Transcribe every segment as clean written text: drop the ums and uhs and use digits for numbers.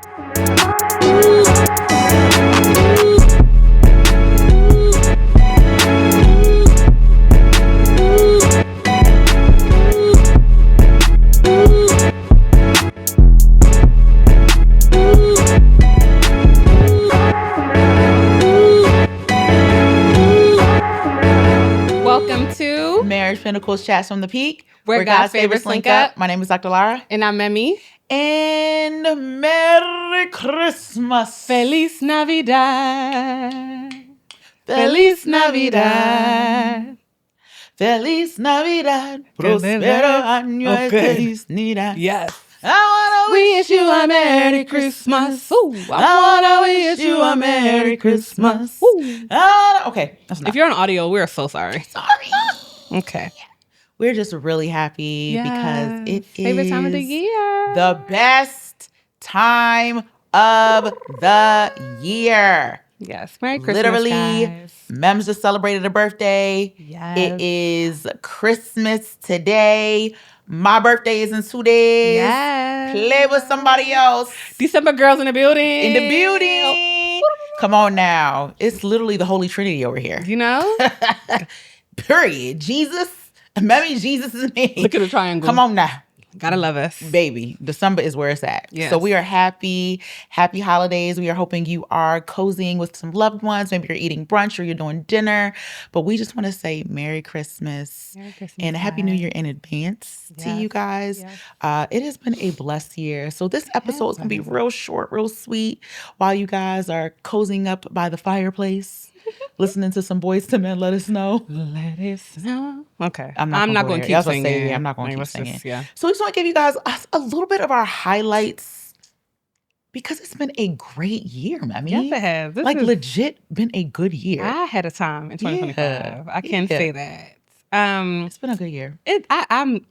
Welcome to Marriage Pinnacle's Chats from the Peak, where God's favorites link up. My name is Dr. Lara. And I'm Emmy. And Merry Christmas. Feliz Navidad. Feliz Navidad. Feliz Navidad. Prospero año. Feliz Navidad. Yes. I wanna wish you a Merry Christmas. Ooh, I wanna wish you a Merry Christmas. Okay, that's enough. If you're on audio, we're so sorry. Sorry. Okay. We're just really happy because it is favorite time of the year. The best time of the year. Yes. Merry Christmas, Literally, guys. Mems just celebrated a birthday. Yes. It is Christmas today. My birthday is in 2 days. Yes. Play with somebody else. December girls in the building. In the building. Come on now. It's literally the Holy Trinity over here. You know? Period. Jesus. Maybe Jesus is me. Look at the triangle. Come on now. Gotta love us. Baby, December is where it's at. Yes. So we are happy. Happy holidays. We are hoping you are cozying with some loved ones. Maybe you're eating brunch or you're doing dinner. But we just want to say Merry Christmas. Merry Christmas, and a Happy New Year in advance to you guys. Yes. It has been a blessed year. So this episode is going to be real short, real sweet while you guys are cozying up by the fireplace. Listening to some Boys to Men, Let Us Know. Let us know. Okay. I'm not going to keep singing. I'm not going to keep singing. Yeah. So we just want to give you guys a little bit of our highlights because it's been a great year, Mammy. Yes, it has. This legit been a good year. I had a time in 2025. Yeah. I can say that. It's been a good year. I'm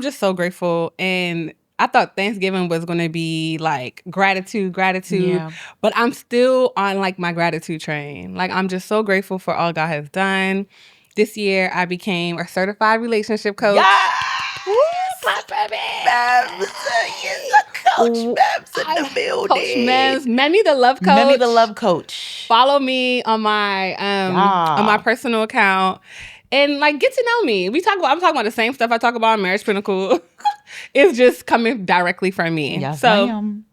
just so grateful, and I thought Thanksgiving was going to be like gratitude, Yeah. but I'm still on like my gratitude train. Like I'm just so grateful for all God has done. This year, I became a certified relationship coach. Yes! Woo, my baby. Babs is a coach. Babs in the building. Coach Mems, Memmy the love coach. Memmy the love coach. Follow me on my personal account. And like get to know me. I'm talking about the same stuff I talk about on Marriage Pinnacle. It's just coming directly from me. Yes, so ma'am.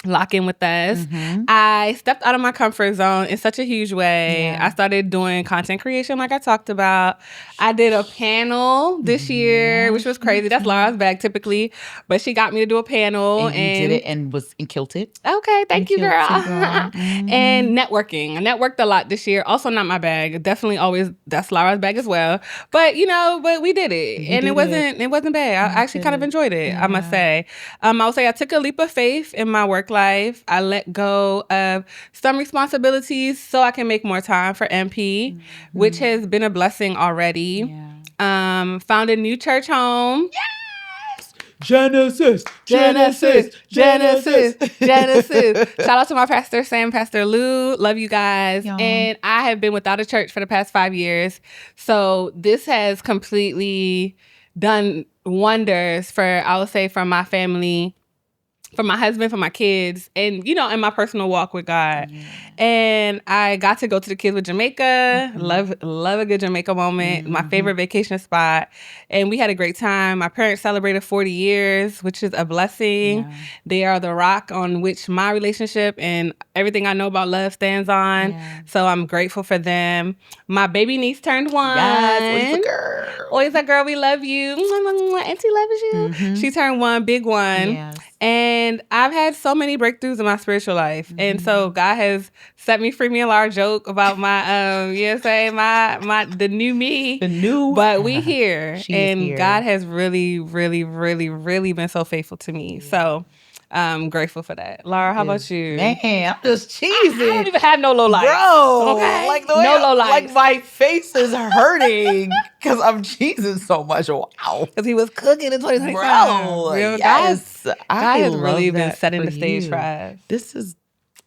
Lock in with us. Mm-hmm. I stepped out of my comfort zone in such a huge way. Yeah. I started doing content creation like I talked about. I did a panel this year, which was crazy. That's Lara's bag typically, but she got me to do a panel. And you did it and killed it. Okay, thank you, girl. Mm-hmm. And networking. I networked a lot this year. Also not my bag. Definitely always, that's Lara's bag as well. But but we did it. It wasn't bad. I actually kind of enjoyed it, yeah. I must say. I would say I took a leap of faith in my work life. I let go of some responsibilities so I can make more time for MP, which has been a blessing already. Yeah. Found a new church home. Genesis. Shout out to my pastor, Sam, Pastor Lou. Love you guys. Yum. And I have been without a church for the past 5 years. So this has completely done wonders for, I would say, for my family, for my husband, for my kids, and, in my personal walk with God. Yeah. And I got to go to the Kids with Jamaica. Mm-hmm. Love a good Jamaica moment. Mm-hmm. My favorite vacation spot. And we had a great time. My parents celebrated 40 years, which is a blessing. Yeah. They are the rock on which my relationship and everything I know about love stands on. Yeah. So I'm grateful for them. My baby niece turned 1. Yes, always a girl. Always a girl, we love you. Auntie loves you. Mm-hmm. She turned 1, big one. Yes. And I've had so many breakthroughs in my spiritual life. Mm-hmm. And so God has set me free. Me and Laura joke about my, the new me. The new. But we here. And here. God has really, really, really, really been so faithful to me. Yeah. So I'm grateful for that. Laura, how about you? Man, I'm just cheesing. I don't even have no low life. Bro, okay? Like the way no low life. Like my face is hurting because I'm cheesing so much. Wow. Because he was cooking in 2025. Bro, yes. God has really been setting the stage for us. This is,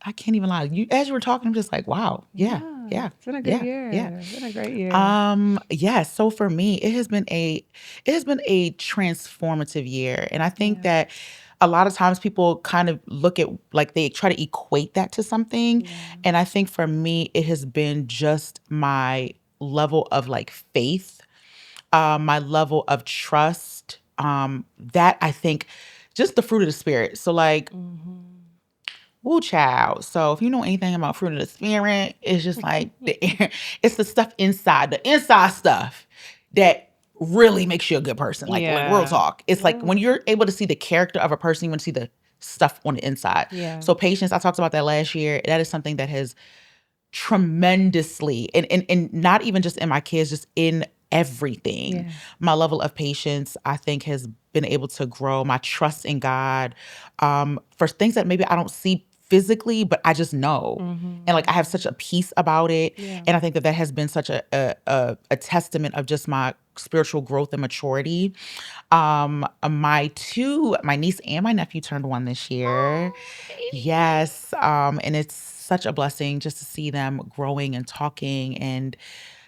I can't even lie. As you were talking, I'm just like, wow. Yeah. It's been a good year. Yeah. It's been a great year. So for me, it has been a transformative year. And I think that a lot of times people kind of look at, like, they try to equate that to something. Yeah. And I think for me, it has been just my level of like faith, my level of trust, that I think just the fruit of the spirit. So like, woo child. So if you know anything about fruit of the spirit, it's just like it's the stuff inside, the inside stuff that really makes you a good person. Like real talk. It's like when you're able to see the character of a person, you want to see the stuff on the inside. Yeah. So patience, I talked about that last year. That is something that has tremendously, and not even just in my kids, just in everything. Yeah. My level of patience, I think, has been able to grow. My trust in God, for things that maybe I don't see physically, but I just know. And like I have such a peace about it. Yeah. And I think that that has been such a testament of just my spiritual growth and maturity. My niece and my nephew turned 1 this year. Yes. And it's such a blessing just to see them growing and talking and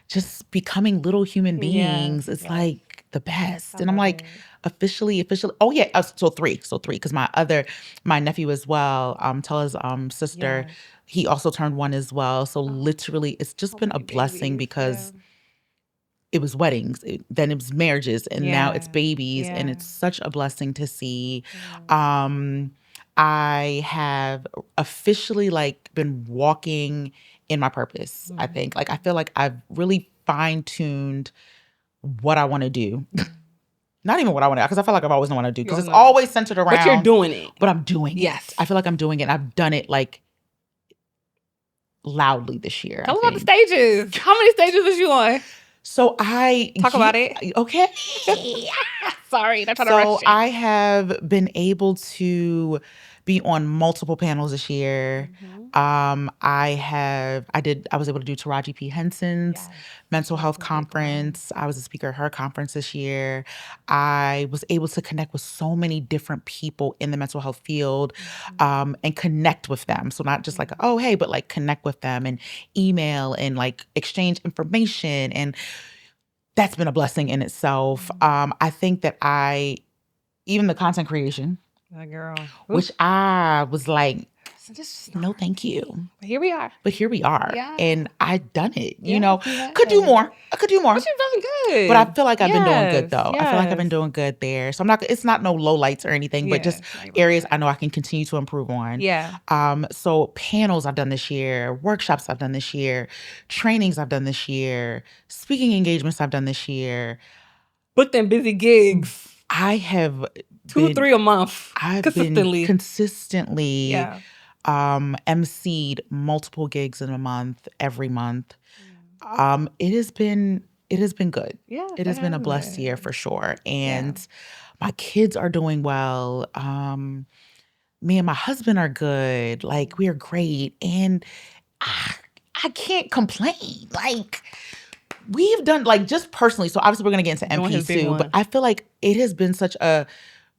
just becoming little human beings. It's like the best. And I'm like, officially. Oh yeah. So three, because my nephew as well, Tella's sister, he also turned 1 as well. So literally it's just been a blessing because it was weddings, then it was marriages, and now it's babies, and it's such a blessing to see. I have officially like been walking in my purpose. I think like I feel like I've really fine-tuned what I want to do. Not even what I want to, because I feel like I've always known what I do, because it's always centered around. But you're doing it. But I'm doing it. Yes. I feel like I'm doing it. I've done it like loudly this year. Tell us about the stages. How many stages was you on? So I talk about it. Okay. Sorry, I'm trying to rush you. So I have been able to be on multiple panels this year. I was able to do Taraji P. Henson's mental health conference. I was a speaker at her conference this year. I was able to connect with so many different people in the mental health field, and connect with them. So not just like, oh, hey, but like connect with them and email and like exchange information. And that's been a blessing in itself. I think that even the content creation, girl, which I was like, no, thank you. But here we are. Yeah. And I've done it. Could do more. I could do more. But you've done good. But I feel like I've been doing good though. I feel like I've been doing good there. So it's not no low lights or anything, but just areas I know I can continue to improve on. Yeah. So panels I've done this year, workshops I've done this year, trainings I've done this year, speaking engagements I've done this year. Booked in busy gigs. I have 2-3 a month. I've consistently. Been consistently emceed multiple gigs in a month, every month. It has been good. Yeah. It has been a blessed year for sure. And my kids are doing well. Me and my husband are good. Like, we are great. And I can't complain. Like, we've done, like, just personally, so obviously we're going to get into MP too, but I feel like it has been such a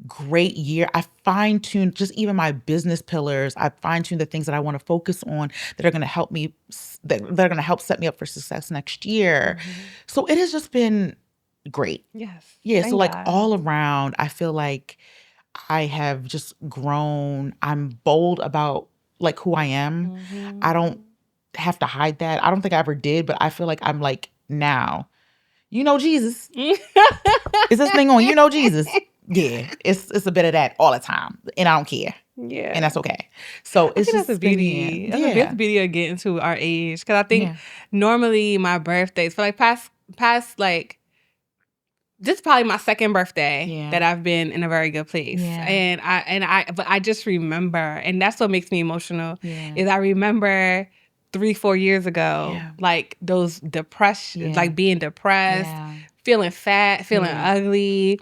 great year. I fine-tuned just even my business pillars. I fine-tuned the things that I want to focus on that are going to help me, that are going to help set me up for success next year. So it has just been great. Yes. Yeah. So like all around, I feel like I have just grown. I'm bold about like who I am. I don't have to hide that. I don't think I ever did, but I feel like I'm like now, Jesus. Is this thing on, Jesus? Yeah, it's a bit of that all the time, and I don't care. Yeah, and that's okay. So it's just that's the beauty. That's the beauty of getting to our age, because I think normally my birthdays for like past like this is probably my second birthday that I've been in a very good place, and I just remember, and that's what makes me emotional. Is I remember 3-4 years ago, like those depression, like being depressed, feeling fat, feeling ugly.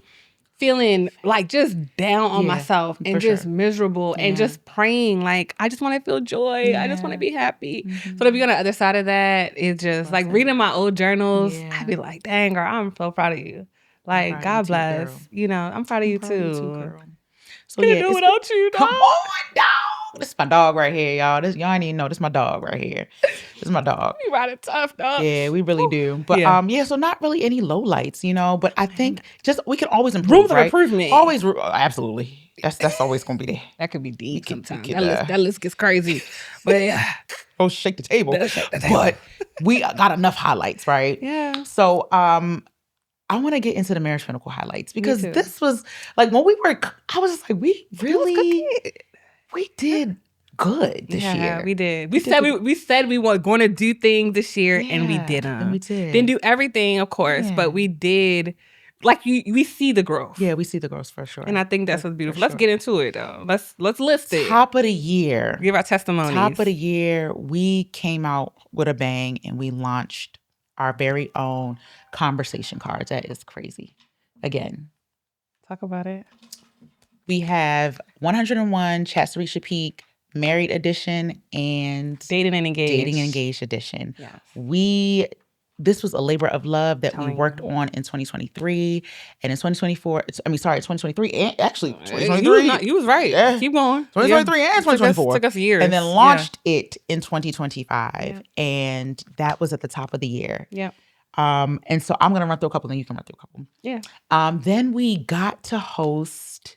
Feeling like just down on myself and just miserable and just praying like, I just want to feel joy. I just want to be happy. So to be on the other side of that is just like reading my old journals. I'd be like, dang, girl, I'm so proud of you. Like, God bless. I'm proud of you too. So Can't do without you, dog. Come on, dog. This is my dog right here, y'all. Y'all ain't even know. This is my dog right here. This is my dog. We ride it tough, dog. Yeah, we really do. But so not really any lowlights, but I think just we can always improve, Room for right? improvement. Always, absolutely. That's always gonna be there. That could be deep sometimes. could, that list gets crazy. But yeah. Oh, shake the table. But we got enough highlights, right? Yeah. So I want to get into the Marriage Pinnacle highlights because this was like when we were, I was just like, we did good this year. We did. We said we were going to do things this year, and we did them. And we did. Didn't do everything, of course, but we did. Like we see the growth. Yeah, we see the growth for sure. And I think that's what's beautiful. Let's get into it though. Let's list it. Top of the year. Give our testimonies. Top of the year, we came out with a bang and we launched our very own conversation cards. That is crazy. Again. Talk about it. We have 101 Chats to Reach the Peak, Married Edition, and Dating and Engaged Edition. Yes. This was a labor of love that we worked on in 2023 and in 2023 and actually 2023. You was right. Yeah. Keep going. 2023 and 2024. Took us years. And then launched it in 2025. And that was at the top of the year. Yeah. And so I'm going to run through a couple and you can run through a couple. Yeah. Then we got to host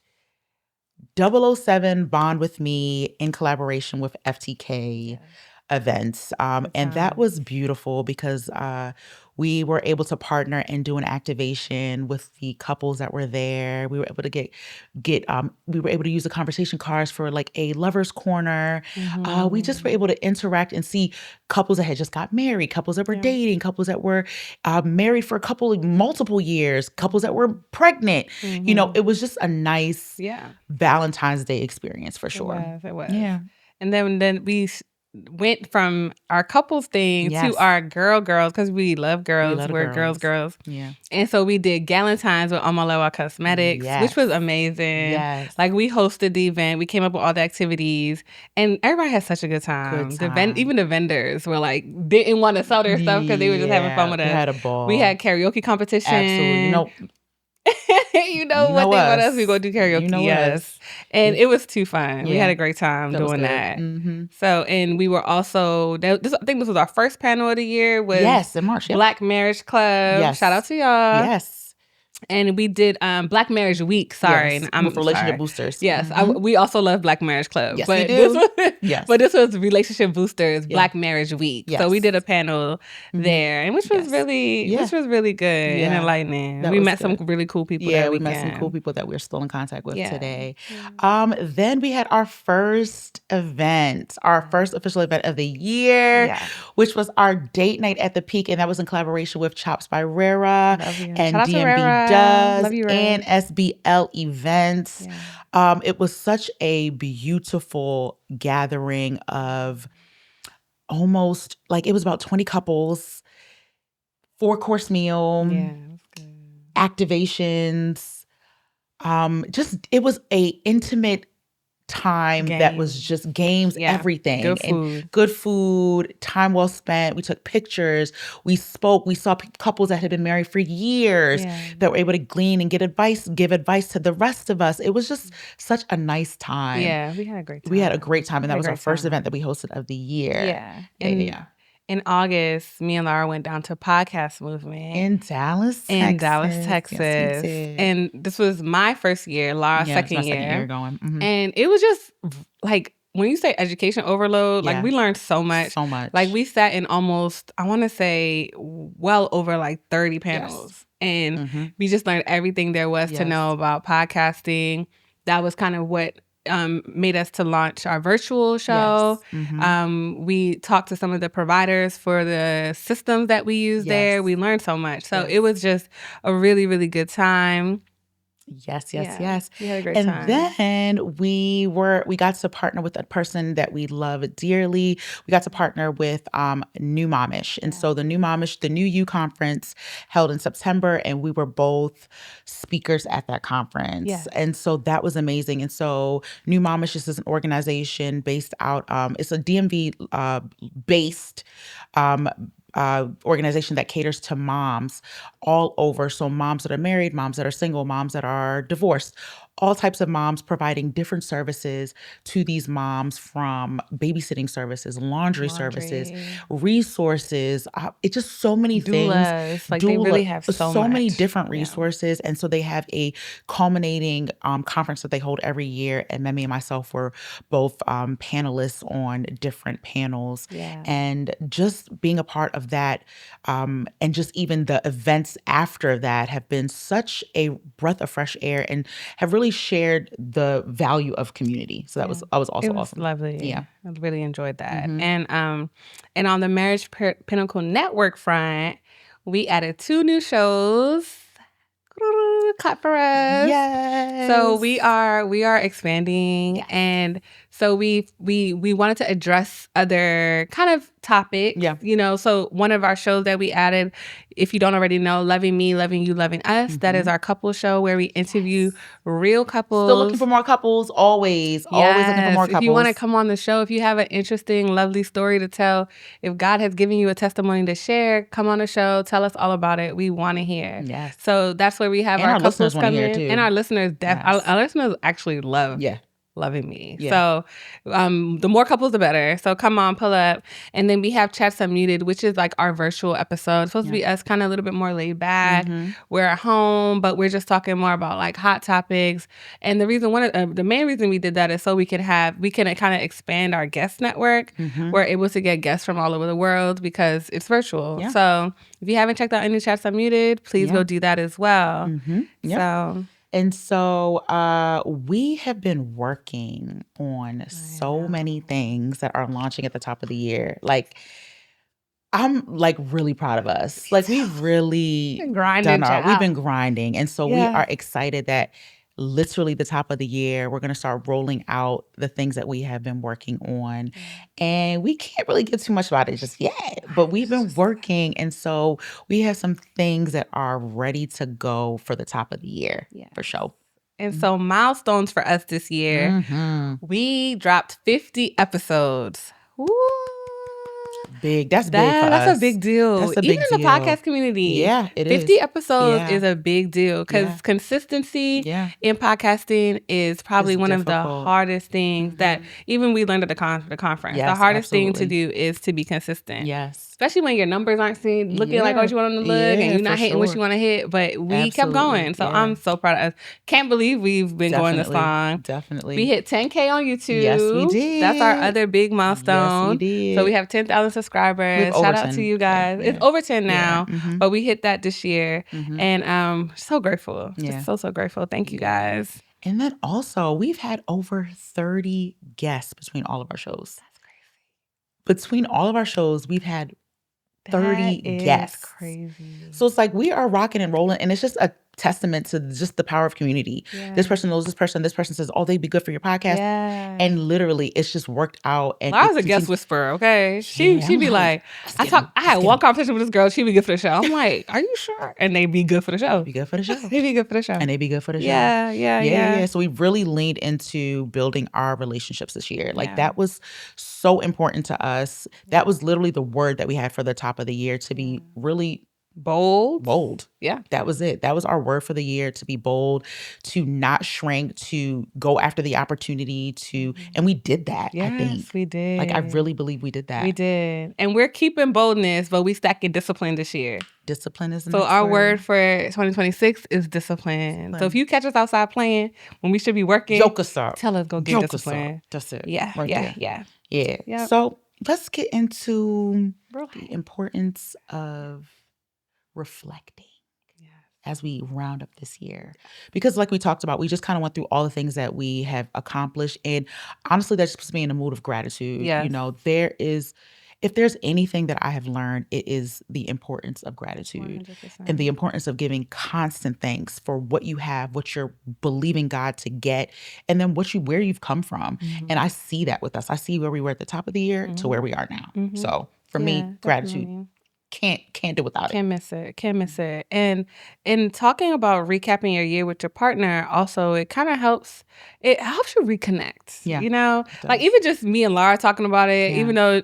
007 Bond with Me in collaboration with FTK events. And that was beautiful because we were able to partner and do an activation with the couples that were there. We were able to we were able to use the conversation cards for like a lover's corner. Mm-hmm. We just were able to interact and see couples that had just got married, couples that were dating, couples that were married for multiple years, couples that were pregnant. Mm-hmm. It was just a nice Valentine's Day experience for sure. It was. Yeah. And then we went from our couples thing to our girls because we love girls. We're girls. Yeah. And so we did Galentine's with Omaloa Cosmetics, which was amazing. Yes. Like we hosted the event. We came up with all the activities and everybody had such a good time. Even the vendors were like, didn't want to sell their stuff because they were just having fun with us. We had a ball. We had karaoke competition. Absolutely. You know what they want us. We go do karaoke. Yes. And it was too fun. We had a great time doing that. Mm-hmm. So, and we were also, I think this was our first panel of the year. In March. Black Marriage Club. Yes. Shout out to y'all. Yes. And we did Black Marriage Week. Sorry. Yes, with relationship boosters. Yes. Mm-hmm. We also love Black Marriage Club. Yes, we do. But this was Relationship Boosters Black Marriage Week. Yes. So we did a panel there, and which was really good and enlightening. We met some really cool people that weekend. We met some cool people that we're still in contact with today. Then we had our first event, our first official event of the year, which was our date night at the Peak, and that was in collaboration with Chops by Rara and DMB and SBL Events. Yeah. It was such a beautiful gathering of almost like it was about 20 couples, 4-course meal, activations. It was a intimate time that was just games, everything. Good food, time well spent. We took pictures. We spoke. We saw couples that had been married for years that were able to glean and give advice to the rest of us. It was just such a nice time. Yeah, we had a great time. We had a great time, and that was our first event that we hosted of the year. In August, me and Laura went down to Podcast Movement in Dallas, Texas. Yes, we did. And this was my first year, Laura's second year going. Mm-hmm. And it was just like, when you say education overload, like we learned so much. So much. Like we sat in almost, I want to say, well over like 30 panels. And we just learned everything there was to know about podcasting. That was kind of what made us to launch our virtual show. Yes. Mm-hmm. We talked to some of the providers for the systems that we use there. We learned so much. So it was just a really, really good time. Yes. We had a great time. And then we got to partner with a person that we love dearly. We got to partner with New Momish. And so the New Momish, the New You conference held in September, and we were both speakers at that conference. Yeah. And so that was amazing. And so New Momish is an organization based out, it's a DMV based organization that caters to moms all over. So moms that are married, moms that are single, moms that are divorced, all types of moms, providing different services to these moms, from babysitting services, laundry services, resources. It's just so many things. Doulas. Like they really have so many much. different resources. And so they have a culminating conference that they hold every year. And Memi and myself were both panelists on different panels. Yeah. And just being a part of that, and just even the events after that have been such a breath of fresh air and have really shared the value of community. So that was also it was awesome. Lovely. Yeah. I really enjoyed that. And on the Marriage Pinnacle Network front, we added 2 new shows. Clap for us. Yes. So we are expanding, Yes. and so we wanted to address other kind of topics. Yeah. You know, so one of our shows that we added, if you don't already know, Loving Me, Loving You, Loving Us. That is our couple show where we interview real couples. Still looking for more couples, always. Always looking for more couples. If you want to come on the show, if you have an interesting, lovely story to tell, if God has given you a testimony to share, come on the show, tell us all about it. We want to hear. Yes. So that's where we have And our our listeners couples wanna come hear in. too. And our listeners, Yes. our listeners actually love Yeah. Loving Me. Yeah. So the more couples, the better. So come on, pull up. And then we have Chats Unmuted, which is like our virtual episode. It's supposed to be us kind of a little bit more laid back. We're at home, but we're just talking more about like hot topics. And the reason, the main reason we did that is so we can kind of expand our guest network. We're able to get guests from all over the world because it's virtual. Yeah. So if you haven't checked out any Chats Unmuted, please go do that as well. Yep. So... And so we have been working on so many things that are launching at the top of the year. Like, I'm like really proud of us. Like, we've really we've been grinding. And so we are excited that literally the top of the year, we're going to start rolling out the things that we have been working on. And we can't really get too much about it just yet, but we've been working. And so we have some things that are ready to go for the top of the year for sure. And so milestones for us this year, we dropped 50 episodes. Woo! Big. That's big for us. That's a big deal. That's a big Even in the podcast community. Yeah, it 50 is. episodes is a big deal because consistency in podcasting is probably one of the hardest things that even we learned at the conference. Yes, the hardest thing to do is to be consistent. Yes. Especially when your numbers aren't looking like what you want them to look and you're not hitting what you want to hit. But we kept going. So I'm so proud of us. Can't believe we've been going this long. Definitely. We hit 10K on YouTube. Yes, we did. That's our other big milestone. Yes, we did. So we have 10,000 subscribers. Shout out to you guys. Yeah. It's over 10 now, but we hit that this year. And so grateful. Just so grateful. Thank you guys. And then also, we've had over 30 guests between all of our shows. That's crazy. Between all of our shows, we've had 30 guests. That's crazy. So it's like we are rocking and rolling, and it's just a testament to just the power of community. This person knows this person says, oh, they'd be good for your podcast. And literally it's just worked out. And Lara's a guest whisperer, okay? She'd be like, I had one conversation with this girl, she'd be good for the show. I'm like, are you sure? And they'd be good for the show. Be good for the show. They'd be good for the show. And they'd be good for the show. Yeah. So we really leaned into building our relationships this year. Like that was so important to us. That was literally the word that we had for the top of the year, to be really bold. Yeah. That was it. That was our word for the year, to be bold, to not shrink, to go after the opportunity and we did that, I think. Yes, we did. Like, I really believe we did that. We did. And we're keeping boldness, but we stacking discipline this year. Discipline is the So next our word for 2026 is discipline. So if you catch us outside playing when we should be working, joke us up. Tell us go get discipline. That's it. Yeah. Yep. So let's get into the importance of reflecting as we round up this year. Because like we talked about, we just kind of went through all the things that we have accomplished. And honestly, that just puts me in a mood of gratitude. Yes. You know, if there's anything that I have learned, it is the importance of gratitude 100%. and the importance of giving constant thanks for what you have, what you're believing God to get, and then where you've come from. And I see that with us. I see where we were at the top of the year to where we are now. So for me, gratitude. Definitely. can't do without it. Can't miss it. Can't miss it. And in talking about recapping your year with your partner, also it kind of helps. It helps you reconnect. Yeah, You know, it like does. even just me and Laura talking about it. Yeah. Even though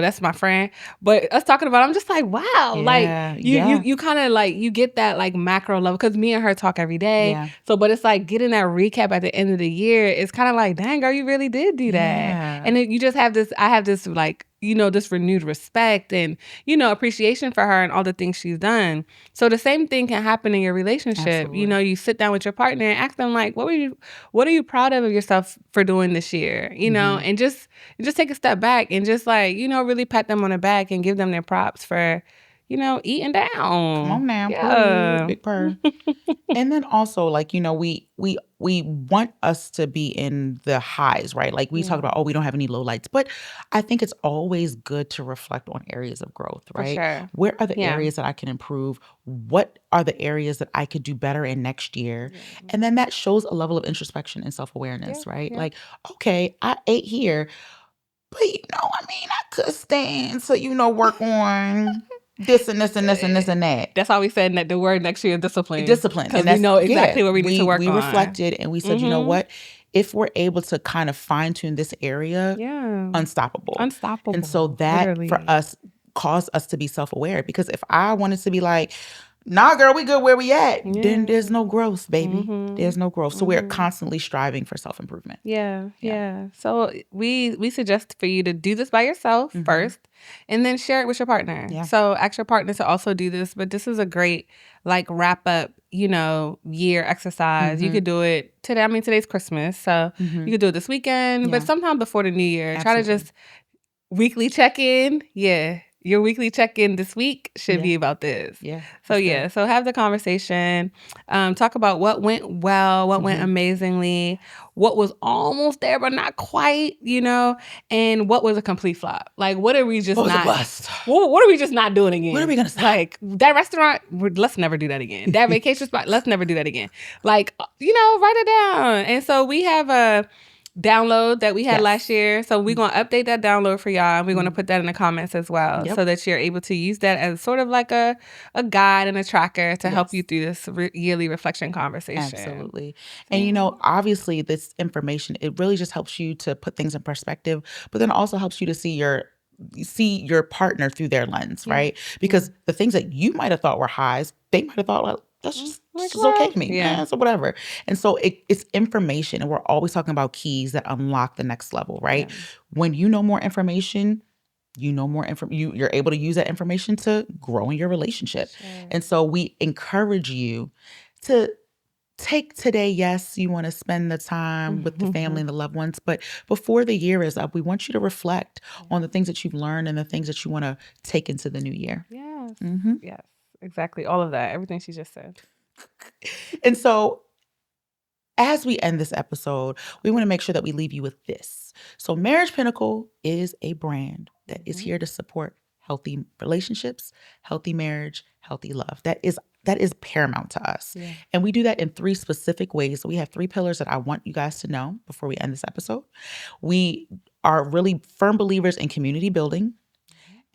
that's my friend, but us talking about it, I'm just like, wow. Like you kind of like you get that like macro level because me and her talk every day. Yeah. So, but it's like getting that recap at the end of the year. It's kind of like, dang, girl, you really did do that. Yeah. And then you just have this. I have this like this renewed respect and appreciation for her and all the things she's done. So the same thing can happen in your relationship. Absolutely. You sit down with your partner and ask them like, what are you proud of yourself for doing this year? And just take a step back and just like, really pat them on the back and give them their props for, eating down. Come on now, Yeah. big purr. And then also like, we want us to be in the highs, right? Like we talk about, we don't have any low lights, but I think it's always good to reflect on areas of growth, right? For sure. Where are the areas that I can improve? What are the areas that I could do better in next year? Yeah. And then that shows a level of introspection and self-awareness, right? Yeah. Like, okay, I ate here, but I could stand to, work on this and this and this and this and that. That's why we said that the word next year is discipline. Discipline. Because we know exactly what we need to work on. We reflected and we said, you know what? If we're able to kind of fine tune this area, unstoppable. Unstoppable. And so that for us caused us to be self-aware. Because if I wanted to be like, nah, girl, we good where we at, then there's no growth, baby. There's no growth. So we're constantly striving for self-improvement. Yeah. So we suggest for you to do this by yourself first and then share it with your partner. Yeah. So ask your partner to also do this. But this is a great like wrap up, year exercise. You could do it today. I mean, today's Christmas. So you could do it this weekend, but sometime before the new year. Absolutely. Try to just weekly check-in. Yeah. Your weekly check-in this week should be about this. Yeah. So so have the conversation. Talk about what went well, what went amazingly, what was almost there but not quite, and what was a complete flop. Like what are we just what was not? A bust? What are we just not doing again? What are we gonna stop? Like that restaurant? Let's never do that again. That vacation spot? Let's never do that again. Like write it down. And so we have a download that we had last year. So we're going to update that download for y'all. And we're going to put that in the comments as well so that you're able to use that as sort of like a guide and a tracker to help you through this yearly reflection conversation. Absolutely. And, obviously this information, it really just helps you to put things in perspective, but then also helps you to see your partner through their lens, right? Because the things that you might have thought were highs, they might have thought, well, that's just okay to me. Yeah. So whatever. And so it's information. And we're always talking about keys that unlock the next level, right? Yeah. When you know more information, you're able to use that information to grow in your relationship. Sure. And so we encourage you to take today. Yes, you want to spend the time with the family and the loved ones, but before the year is up, we want you to reflect on the things that you've learned and the things that you want to take into the new year. Yes. Yes. Exactly. All of that. Everything she just said. And so as we end this episode, we want to make sure that we leave you with this. So Marriage Pinnacle is a brand that is here to support healthy relationships, healthy marriage, healthy love. That is paramount to us. Yeah. And we do that in 3 specific ways. So we have 3 pillars that I want you guys to know before we end this episode. We are really firm believers in community building,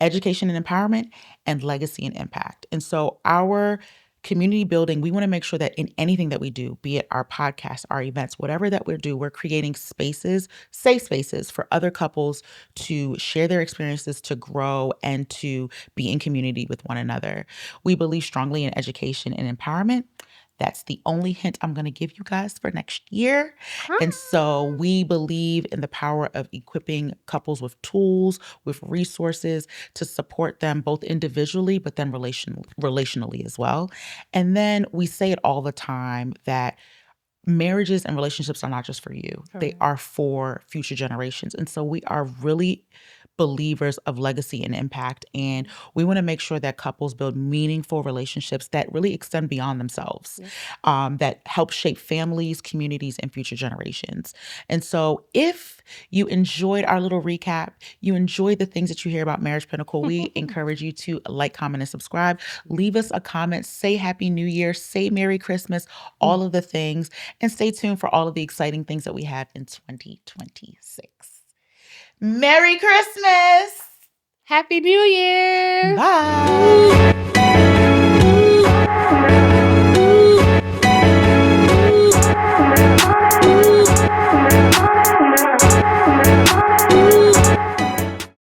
education and empowerment, and legacy and impact. And so our community building, we want to make sure that in anything that we do, be it our podcast, our events, whatever that we do, we're creating spaces, safe spaces for other couples to share their experiences, to grow, and to be in community with one another. We believe strongly in education and empowerment. That's the only hint I'm going to give you guys for next year. And so we believe in the power of equipping couples with tools, with resources to support them both individually, but then relationally as well. And then we say it all the time that marriages and relationships are not just for you. Correct. They are for future generations. And so we are really believers of legacy and impact. And we want to make sure that couples build meaningful relationships that really extend beyond themselves, that help shape families, communities, and future generations. And so if you enjoyed our little recap, you enjoyed the things that you hear about Marriage Pinnacle, we encourage you to like, comment, and subscribe. Leave us a comment, say Happy New Year, say Merry Christmas, all of the things, and stay tuned for all of the exciting things that we have in 2026. Merry Christmas! Happy New Year. Bye.